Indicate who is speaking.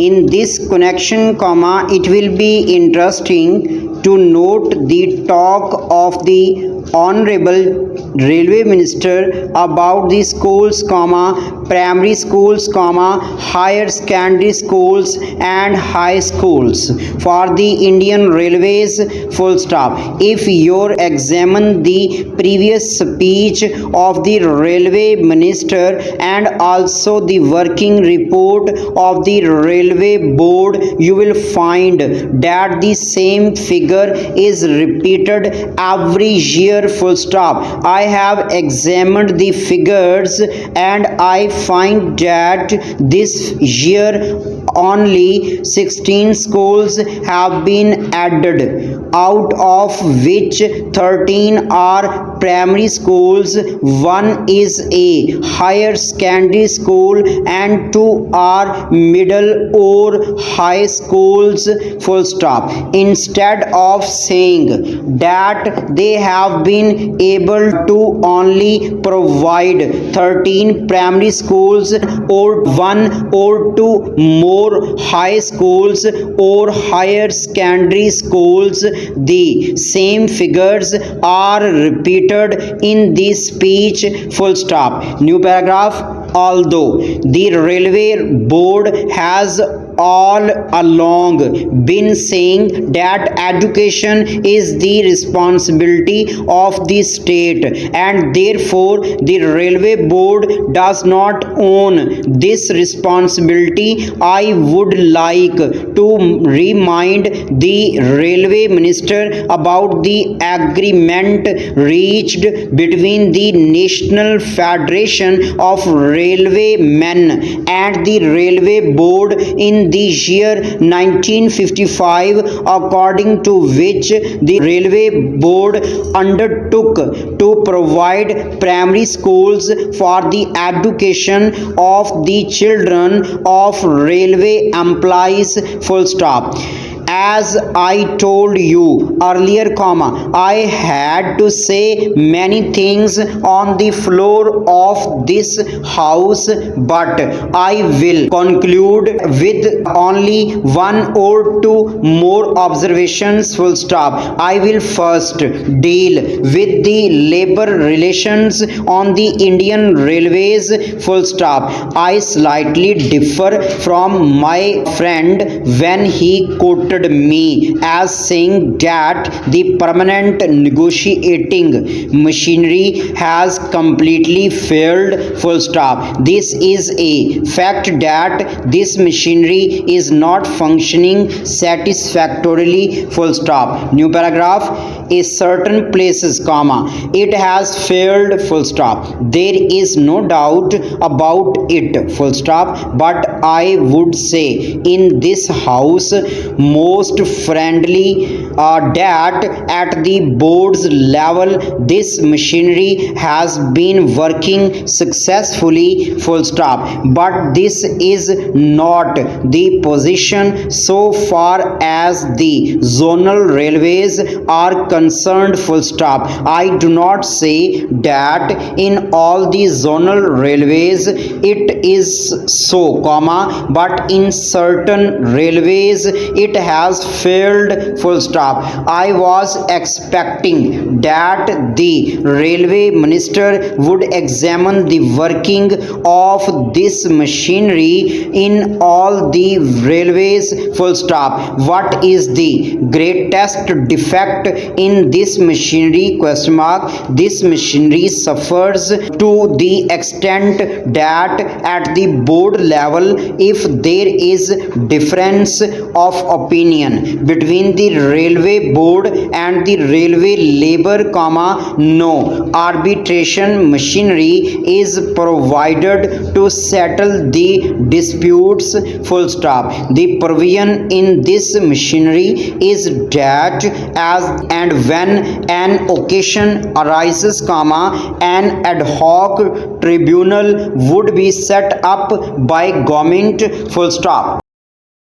Speaker 1: In this connection, it will be interesting to note the talk of the Honorable Railway Minister about the schools, primary schools, higher secondary schools and high schools for the Indian Railways, full stop. If you examine the previous speech of the Railway Minister and also the working report of the Railway Board, you will find that the same figure is repeated every year, full stop. I have examined the figures and I find that this year only 16 schools have been added, out of which 13 are primary schools, 1 is a higher secondary school and 2 are middle or high schools, full stop. Instead of saying that they have been able to only provide 13 primary schools or 1 or 2 more high schools or higher secondary schools, the same figures are repeated in this speech, full stop. New paragraph. Although the Railway Board has all along been saying that education is the responsibility of the state and therefore the Railway Board does not own this responsibility, I would like to remind the Railway Minister about the agreement reached between the National Federation of Railwaymen and the Railway Board in the year 1955, according to which the Railway Board undertook to provide primary schools for the education of the children of railway employees, full stop. As I told you earlier, I had to say many things on the floor of this house, but I will conclude with only 1 or 2 more observations, full stop. I will first deal with the labor relations on the Indian Railways, full stop. I slightly differ from my friend when he quoted me as saying that the permanent negotiating machinery has completely failed, full stop. This is a fact that this machinery is not functioning satisfactorily, full stop. New paragraph. A certain places, it has failed, full stop. There is no doubt about it, full stop. But I would say in this house most friendly that at the board's level this machinery has been working successfully, full stop. But this is not the position so far as the zonal railways are concerned, full stop. I do not say that in all the zonal railways it is so, but in certain railways it has failed, full stop. I was expecting that the Railway Minister would examine the working of this machinery in all the railways, full stop. What is the greatest defect in this machinery, question mark? This machinery suffers to the extent that at the board level, if there is difference of opinion between the Railway Board and the Railway Labor, no arbitration machinery is provided to settle the disputes, full stop. The provision in this machinery is that as and when an occasion arises, an ad hoc tribunal would be set up by government, full stop.